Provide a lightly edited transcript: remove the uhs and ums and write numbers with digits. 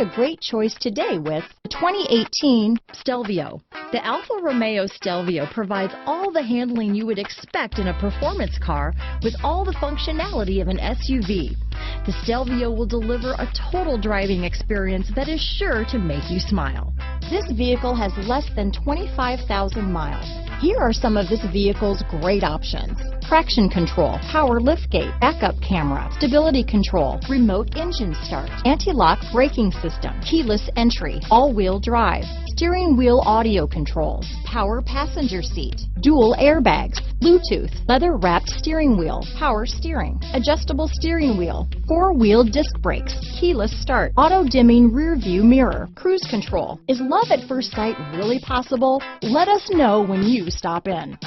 a great choice today with the 2018 Stelvio. The Alfa Romeo Stelvio provides all the handling you would expect in a performance car with all the functionality of an SUV. The Stelvio will deliver a total driving experience that is sure to make you smile. This vehicle has less than 25,000 miles. Here are some of this vehicle's great options: traction control, power liftgate, backup camera, stability control, remote engine start, anti-lock braking system, keyless entry, all-wheel drive, steering wheel audio controls, power passenger seat, dual airbags, Bluetooth, leather-wrapped steering wheel, power steering, adjustable steering wheel, four-wheel disc brakes, keyless start, auto-dimming rear-view mirror, cruise control. Is love at first sight really possible? Let us know when you stop in.